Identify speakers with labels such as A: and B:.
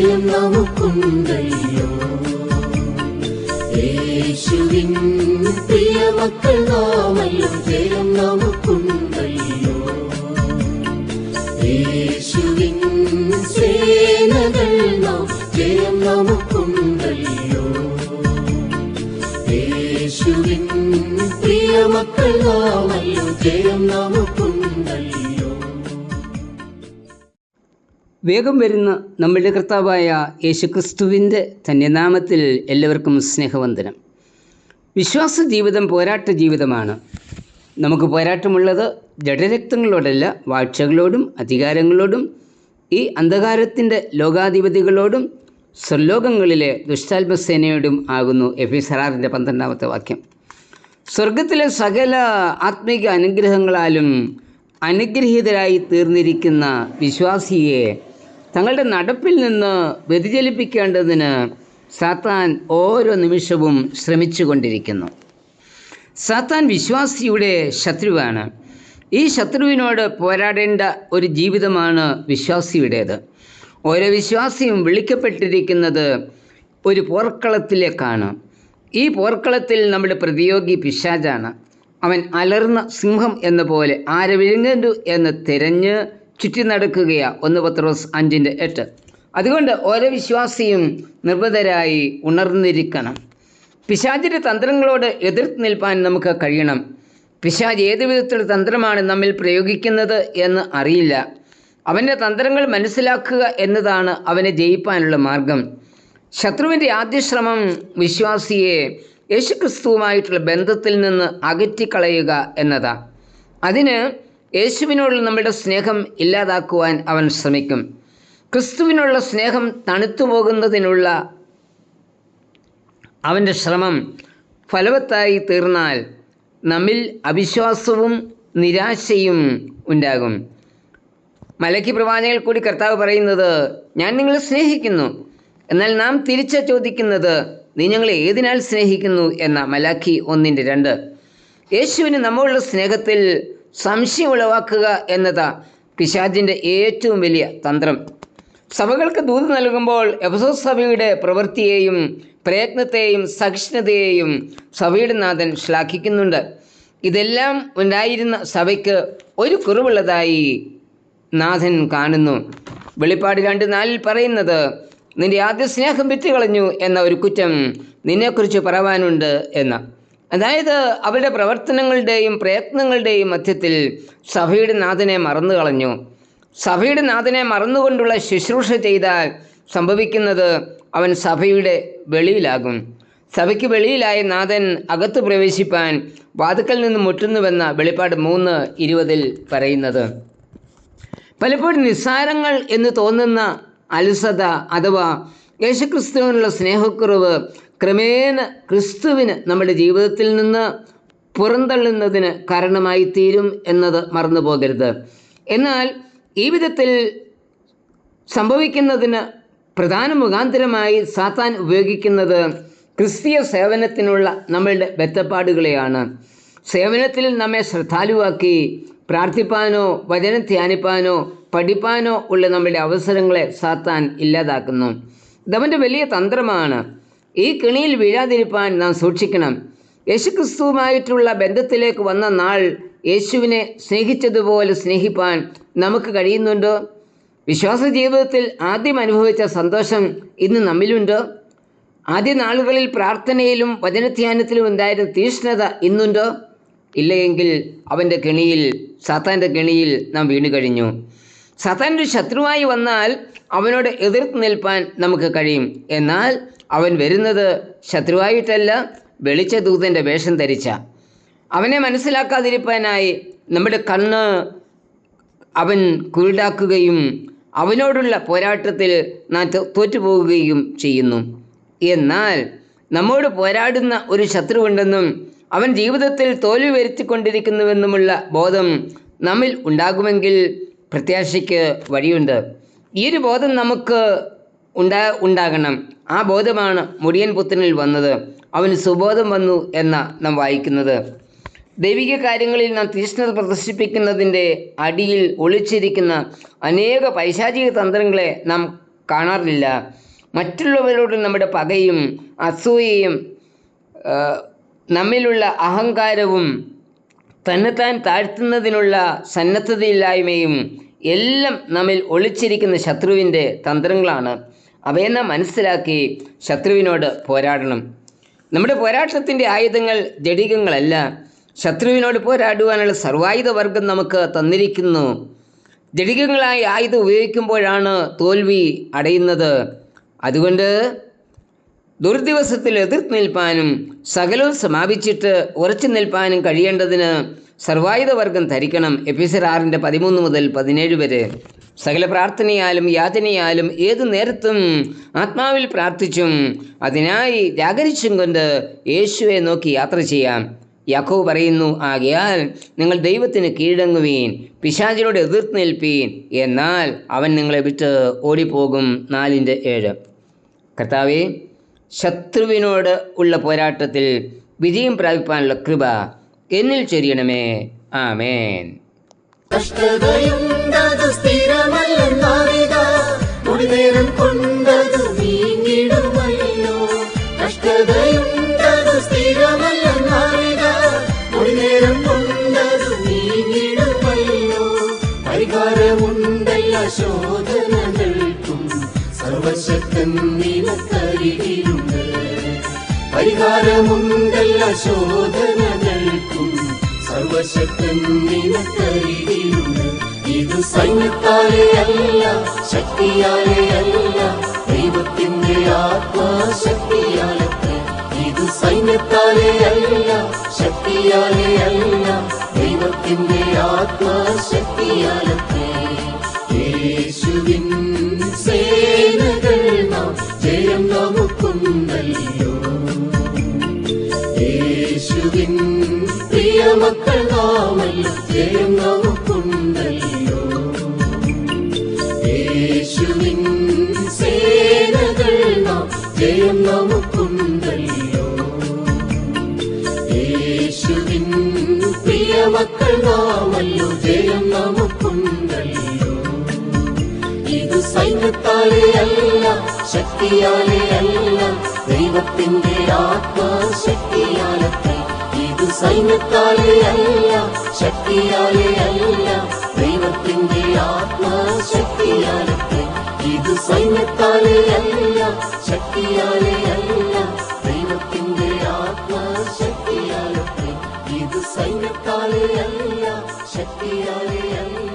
A: ജയം നമുക്കുണ്ടല്ലോ. യേശുവിൻ പ്രിയ മക്കൾ നാമല്ലോ, ജയം നമുക്കുണ്ടല്ലോ. യേശുവിൻ സേനകൾ നാം, ജയം നമുക്കുണ്ടല്ലോ. യേശുവിൻ പ്രിയ മക്കൾ നാമല്ലോ, ജയം നമുക്കുണ്ടല്ലോ.
B: വേഗം വരുന്ന നമ്മളുടെ കർത്താവായ യേശുക്രിസ്തുവിൻ്റെ ധന്യനാമത്തിൽ എല്ലാവർക്കും സ്നേഹവന്ദനം. വിശ്വാസ ജീവിതം പോരാട്ട ജീവിതമാണ്. നമുക്ക് പോരാട്ടമുള്ളത് ജഡരക്തങ്ങളോടല്ല, വാഴ്ചകളോടും അധികാരങ്ങളോടും ഈ അന്ധകാരത്തിൻ്റെ ലോകാധിപതികളോടും സ്വർലോകങ്ങളിലെ ദുഷ്ടാത്മസേനയോടും ആകുന്നു. എഫെസ്യർ 6:12 സ്വർഗത്തിലെ സകല ആത്മീക അനുഗ്രഹങ്ങളാലും അനുഗ്രഹീതരായി തീർന്നിരിക്കുന്ന വിശ്വാസിയെ തങ്ങളുടെ നടപ്പിൽ നിന്ന് വ്യതിചലിപ്പിക്കേണ്ടതിന് സാത്താൻ ഓരോ നിമിഷവും ശ്രമിച്ചുകൊണ്ടിരിക്കുന്നു. സാത്താൻ വിശ്വാസിയുടെ ശത്രുവാണ്. ഈ ശത്രുവിനോട് പോരാടേണ്ട ഒരു ജീവിതമാണ് വിശ്വാസിയുടേത്. ഓരോ വിശ്വാസിയും വിളിക്കപ്പെട്ടിരിക്കുന്നത് ഒരു പോർക്കളത്തിലേക്കാണ്. ഈ പോർക്കളത്തിൽ നമ്മുടെ പ്രതിയോഗി പിശാചാണ്. അവൻ അലർന്ന സിംഹം എന്ന പോലെ ആരെ വിഴുങ്ങു എന്ന് തിരഞ്ഞ് ചുറ്റി നടക്കുകയാ. 1 പത്രോസ് 5:8. അതുകൊണ്ട് ഓരോ വിശ്വാസിയും നിർബന്ധരായി ഉണർന്നിരിക്കണം. പിശാചിൻ്റെ തന്ത്രങ്ങളോട് എതിർത്ത് നിൽപ്പാൻ നമുക്ക് കഴിയണം. പിശാച് ഏത് വിധത്തിലുള്ള തന്ത്രമാണ് നമ്മിൽ പ്രയോഗിക്കുന്നത് എന്ന് അറിയില്ല. അവൻ്റെ തന്ത്രങ്ങൾ മനസ്സിലാക്കുക എന്നതാണ് അവനെ ജയിപ്പാനുള്ള മാർഗം. ശത്രുവിൻ്റെ ആദ്യ ശ്രമം വിശ്വാസിയെ യേശുക്രിസ്തുവുമായിട്ടുള്ള ബന്ധത്തിൽ നിന്ന് അകറ്റിക്കളയുക എന്നതാണ്. അതിന് യേശുവിനോടുള്ള നമ്മുടെ സ്നേഹം ഇല്ലാതാക്കുവാൻ അവൻ ശ്രമിക്കും. ക്രിസ്തുവിനുള്ള സ്നേഹം തണുത്തു പോകുന്നതിനുള്ള അവൻ്റെ ശ്രമം ഫലവത്തായി തീർന്നാൽ നമ്മിൽ അവിശ്വാസവും നിരാശയും ഉണ്ടാകും. മലക്കി പ്രവാചകനിൽ കൂടി കർത്താവ് പറയുന്നത്, ഞാൻ നിങ്ങളെ സ്നേഹിക്കുന്നു. എന്നാൽ നാം തിരിച്ച് ചോദിക്കുന്നത്, നീ ഞങ്ങളെ ഏതിനാൽ സ്നേഹിക്കുന്നു എന്ന. മലാക്കി 1:2. യേശുവിന് നമ്മളുള്ള സ്നേഹത്തിൽ സംശയം ഉളവാക്കുക എന്നതാ പിശാചിൻ്റെ ഏറ്റവും വലിയ തന്ത്രം. സഭകൾക്ക് ദൂത് നൽകുമ്പോൾ എഫെസോസ് സഭയുടെ പ്രവൃത്തിയെയും പ്രയത്നത്തെയും സഹിഷ്ണുതയെയും സഭയുടെ നാഥൻ ശ്ലാഘിക്കുന്നുണ്ട്. ഇതെല്ലാം ഉണ്ടായിരുന്ന സഭയ്ക്ക് ഒരു കുറവുള്ളതായി നാഥൻ കാണുന്നു. വെളിപ്പാട് 2:4 പറയുന്നത്, നിന്റെ ആദ്യ സ്നേഹം വിറ്റുകളഞ്ഞു എന്ന ഒരു കുറ്റം നിന്നെക്കുറിച്ച് പറവാനുണ്ട് എന്ന്. അതായത് അവരുടെ പ്രവർത്തനങ്ങളുടെയും പ്രയത്നങ്ങളുടെയും മധ്യത്തിൽ സഭയുടെ നാഥനെ മറന്നു കളഞ്ഞു. സഭയുടെ നാഥനെ മറന്നുകൊണ്ടുള്ള ശുശ്രൂഷ ചെയ്താൽ സംഭവിക്കുന്നത് അവൻ സഭയുടെ വെളിയിലാകും. സഭയ്ക്ക് വെളിയിലായ നാഥൻ അകത്ത് പ്രവേശിപ്പാൻ വാതിക്കൽ നിന്ന് മുട്ടുന്നുവെന്ന വെളിപ്പാട് 3:20 പറയുന്നത്. പലപ്പോഴും നിസ്സാരങ്ങൾ എന്ന് തോന്നുന്ന അലസത അഥവാ യേശുക്രിസ്തുവിനുള്ള സ്നേഹക്കുറവ് ക്രമേണ ക്രിസ്തുവിന് നമ്മുടെ ജീവിതത്തിൽ നിന്ന് പുറന്തള്ളുന്നതിന് കാരണമായി തീരും എന്നത് മറന്നു പോകരുത്. എന്നാൽ ഈ വിധത്തിൽ സംഭവിക്കുന്നതിന് പ്രധാന മുഖാന്തരമായി സാത്താൻ ഉപയോഗിക്കുന്നത് ക്രിസ്തീയ സേവനത്തിനുള്ള നമ്മളുടെ ബദ്ധപ്പാടുകളെയാണ്. സേവനത്തിൽ നമ്മെ ശ്രദ്ധാലുവാക്കി പ്രാർത്ഥിപ്പാനോ വചനം ധ്യാനിപ്പാനോ പഠിപ്പാനോ ഉള്ള നമ്മുടെ അവസരങ്ങളെ സാത്താൻ ഇല്ലാതാക്കുന്നു. ഇതവൻ്റെ വലിയ തന്ത്രമാണ്. ഈ കെണിയിൽ വീഴാതിരിപ്പാൻ നാം സൂക്ഷിക്കണം. യേശുക്രിസ്തുവുമായിട്ടുള്ള ബന്ധത്തിലേക്ക് വന്ന നാൾ യേശുവിനെ സ്നേഹിച്ചതുപോലെ സ്നേഹിപ്പാൻ നമുക്ക് കഴിയുന്നുണ്ടോ? വിശ്വാസ ജീവിതത്തിൽ ആദ്യം അനുഭവിച്ച സന്തോഷം ഇന്ന് നമ്മിലുണ്ടോ? ആദ്യ നാളുകളിൽ പ്രാർത്ഥനയിലും വചനധ്യാനത്തിലും ഉണ്ടായിരുന്ന തീഷ്ണത ഇന്നുണ്ടോ? ഇല്ലയെങ്കിൽ അവൻ്റെ കെണിയിൽ, സാത്താൻ്റെ കെണിയിൽ നാം വീണു കഴിഞ്ഞു. സാത്താൻ്റെ ശത്രുവായി വന്നാൽ അവനോട് എതിർത്ത് നിൽപ്പാൻ നമുക്ക് കഴിയും. എന്നാൽ അവൻ വരുന്നത് ശത്രുവായിട്ടല്ല, വെളിച്ച ദൂതൻ്റെ വേഷം ധരിച്ച. അവനെ മനസ്സിലാക്കാതിരിക്കാനായി നമ്മുടെ കണ്ണ് അവൻ കുരുടാക്കുകയും അവനോടുള്ള പോരാട്ടത്തിൽ നാം തോറ്റുപോകുകയും ചെയ്യുന്നു. എന്നാൽ നമ്മോട് പോരാടുന്ന ഒരു ശത്രുവുണ്ടെന്നും അവൻ ജീവിതത്തിൽ തോൽവി വരുത്തിക്കൊണ്ടിരിക്കുന്നുവെന്നുമുള്ള ബോധം നമ്മിൽ ഉണ്ടാകുമെങ്കിൽ പ്രത്യാശയ്ക്ക് വഴിയുണ്ട്. ഈ ഒരു ബോധം നമുക്ക് ഉണ്ടാകണം. ആ ബോധമാണ് മുടിയൻ പുത്രനിൽ വന്നത്. അവന് സുബോധം വന്നു എന്ന നാം വായിക്കുന്നത്. ദൈവിക കാര്യങ്ങളിൽ നാം തീഷ്ണത പ്രദർശിപ്പിക്കുന്നതിൻ്റെ അടിയിൽ ഒളിച്ചിരിക്കുന്ന അനേക പൈശാചിക തന്ത്രങ്ങളെ നാം കാണാറില്ല. മറ്റുള്ളവരോട് നമ്മുടെ പകയും അസൂയയും നമ്മിലുള്ള അഹങ്കാരവും തന്നെത്താൻ താഴ്ത്തുന്നതിനുള്ള സന്നദ്ധതയില്ലായ്മയും എല്ലാം നമ്മിൽ ഒളിച്ചിരിക്കുന്ന ശത്രുവിൻ്റെ തന്ത്രങ്ങളാണ്. അവയെ നാം മനസ്സിലാക്കി ശത്രുവിനോട് പോരാടണം. നമ്മുടെ പോരാട്ടത്തിൻ്റെ ആയുധങ്ങൾ ജഡികങ്ങളല്ല. ശത്രുവിനോട് പോരാടുവാനുള്ള സർവായുധ വർഗം നമുക്ക് തന്നിരിക്കുന്നു. ജഡികങ്ങളായി ആയുധം ഉപയോഗിക്കുമ്പോഴാണ് തോൽവി അടയുന്നത്. അതുകൊണ്ട് ദുർദിവസത്തിൽ എതിർത്ത് നിൽപ്പാനും സകലവും സമാപിച്ചിട്ട് ഉറച്ചു നിൽപ്പാനും കഴിയേണ്ടതിന് സർവായുധ വർഗം ധരിക്കണം. എഫെസ്യർ 6:13-17 വരെ. സകല പ്രാർത്ഥനയാലും യാചനയാലും ഏതു നേരത്തും ആത്മാവിൽ പ്രാർത്ഥിച്ചും അതിനായി ജാഗരിച്ചും കൊണ്ട് യേശുവെ നോക്കി യാത്ര ചെയ്യാം. യാക്കോബ് പറയുന്നു, ആകയാൽ നിങ്ങൾ ദൈവത്തിന് കീഴടങ്ങുവീൻ, പിശാചിനോട് എതിർത്ത് നിൽപ്പീൻ, എന്നാൽ അവൻ നിങ്ങളെ വിട്ട് ഓടിപ്പോകും. 4:7. കർത്താവേ, ശത്രുവിനോട് ഉള്ള പോരാട്ടത്തിൽ വിജയം പ്രാപിപ്പാനുള്ള കൃപ എന്നിൽ ചൊരിയണമേ. ആമേൻ.
A: കഷ്ടതയുണ്ടതു സ്ഥിരമല്ലെന്നറിക, നേരം കൊണ്ടതു നീങ്ങിടുമല്ലോ. കഷ്ടതയുണ്ടതു സ്ഥിരമല്ലെന്നറിക, നേരം കൊണ്ടതു നീങ്ങിടുമല്ലോ. പരിഹാരമുണ്ടല്ല ശോധനകൾക്കും, സർവശക്തൻ നിനക്കരികിലുണ്ട്. പരിഹാരമുണ്ടല്ല ശോധനകൾക്കും, സർവശക്തൻ നിനക്കരികിലുണ്ട്. ഇത് സൈന്യത്താലെ അല്ല, ശക്തിയാലെ അല്ല, ദൈവത്തിന്റെ ആത്മാശക്തിയാലത്രേ. ഇത് സൈന്യത്താലെ അല്ല, ശക്തിയാലെ അല്ല, ദൈവത്തിന്റെ ആത്മാശക്തിയാലത്രേ. യേശുവിൻ സേനകൾ നാം ജയം നമുക്കുണ്ടല്ലോ. യേശുവിൻ പ്രിയമക്കൾ നാമല്ലോ, ജയം നമുക്കുണ്ടല്ലോ. യേശുവിൻ സേനകൾ നാം ജയം നമുക്കുണ്ടല്ലോ. യേശുവിൻ പ്രിയമക്കൾ നാമല്ലോ, ജയം നമുക്കുണ്ടല്ലോ. ഇത് സൈന്യത്താലെ അല്ല, ശക്തിയാലെ അല്ല, ദൈവത്തിന്റെ ആത്മാശക്തിയാലത്രേ. ഇത് സൈന്യത്താലെ അല്ല, ശക്തിയാലെ അല്ല, ദൈവത്തിന്റെ ആത്മാശക്തിയാലത്രേ. ഇത് സൈന്യത്താലെ അല്ല, ശക്തിയാലെ അല്ല, ദൈവത്തിന്റെ ആത്മാശക്തിയാലത്രേ. ഇത് സൈന്യത്താലെ അല്ല, ശക്തിയാലെ അല്ല,